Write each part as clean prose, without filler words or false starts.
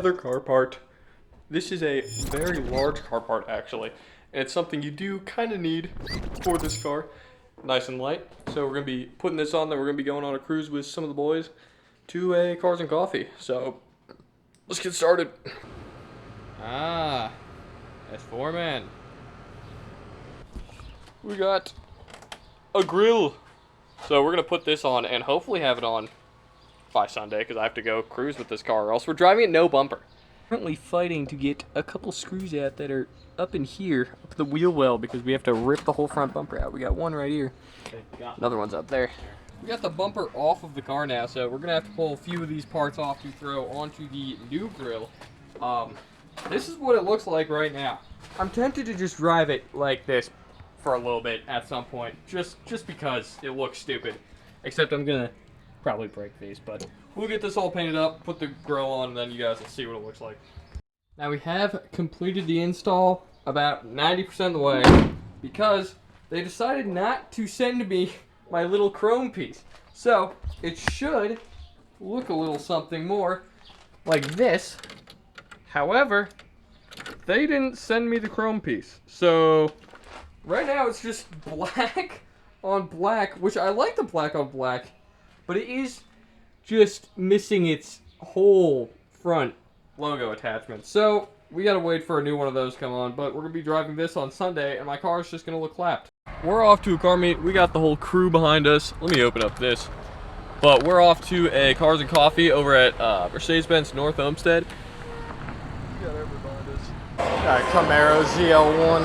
another car part. This is a very large car part actually, and it's something you do kind of need for this car. Nice and light. So we're gonna be putting this on, then we're gonna be going on a cruise with some of the boys to a Cars and Coffee. So let's get started. Ah, S4 man. We got a Grille. So we're gonna put this on and hopefully have it on by Sunday because I have to go cruise with this car or else we're driving it no bumper. Currently fighting to get a couple screws out that are up in here, up the wheel well, because we have to rip the whole front bumper out. We got one right here. Another one's up there. We got the bumper off of the car now, so we're gonna have to pull a few of these parts off to throw onto the new Grille. This is what it looks like right now. I'm tempted to just drive it like this for a little bit at some point, just because it looks stupid. Except I'm gonna probably break these, but we'll get this all painted up, put the Grille on, and then you guys will see what it looks like. Now we have completed the install about 90% of the way because they decided not to send me my little chrome piece. So it should look a little something more like this. However, they didn't send me the chrome piece. So right now it's just black on black, which I like the black on black, but it is just missing its whole front logo attachment. So we gotta wait for a new one of those to come on, but we're gonna be driving this on Sunday and my car is just gonna look clapped. We're off to a car meet. We got the whole crew behind us. Let me open up this. But we're off to a Cars and Coffee over at Mercedes-Benz North Homestead. We got everybody behind us. Got a Camaro ZL1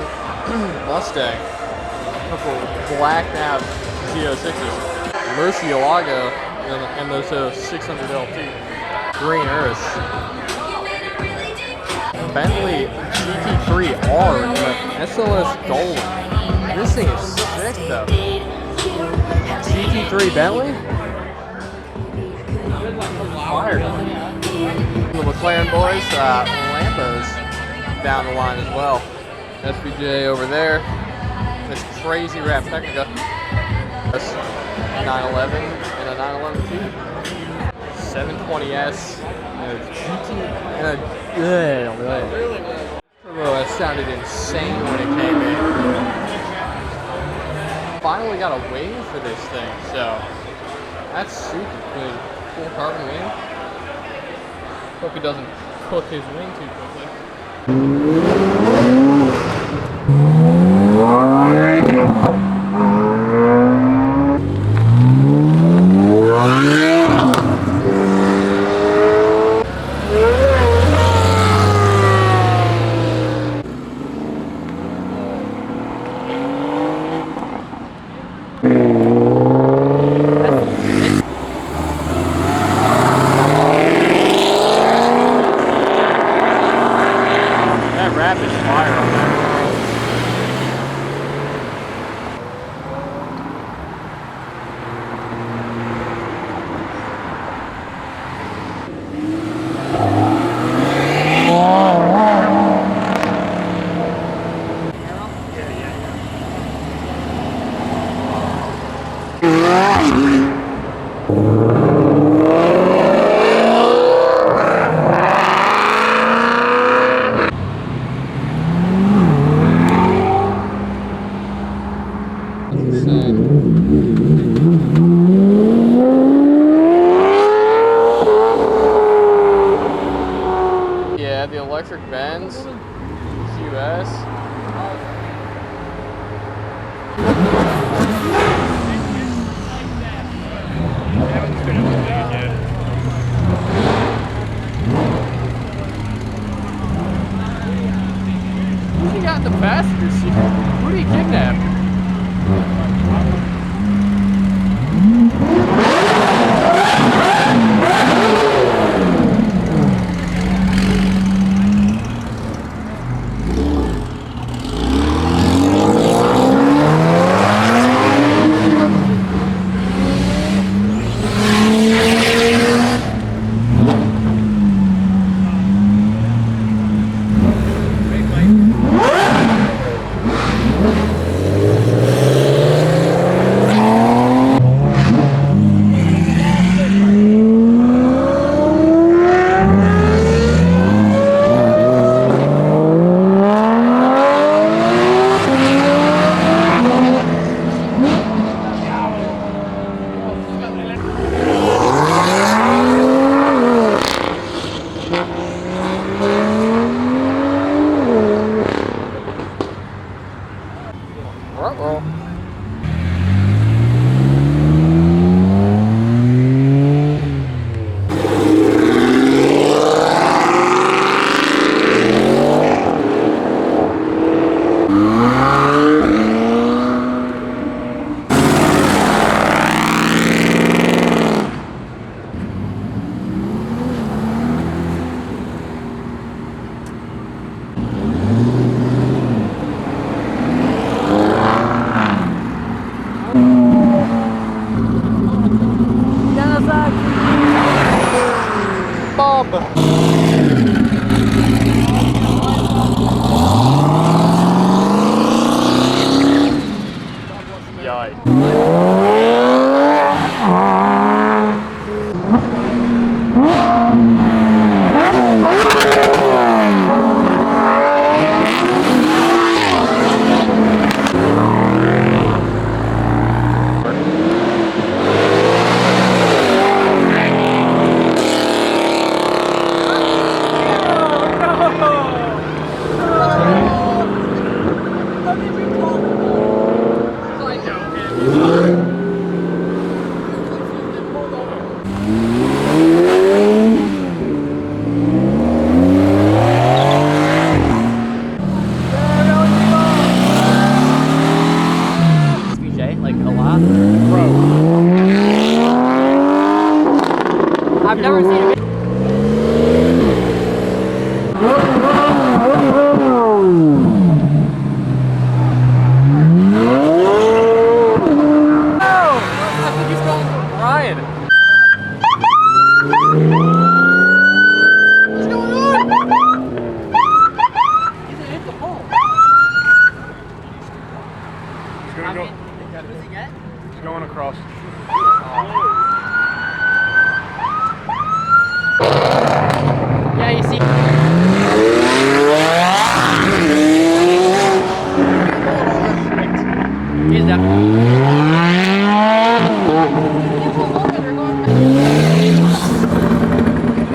Mustang. A couple blacked out Z06s. Murcielago and the MSO 600 LT. Green Earth. Bentley GT3R in the SLS Gold. This thing is sick though. GT3 Bentley? Fire. The McLaren boys, Lambos down the line as well. SVJ over there. This crazy Ram Technica. 911 and a 911T. 720S and a GT and a Turbo that sounded insane when it came in. Finally got a wing for this thing, so that's super good. Full carbon wing. Hope he doesn't cook his wing too quickly. Rapid fire on that. Yeah, the electric Benz QS. Who do you got in the passenger seat? Who do you kidnap?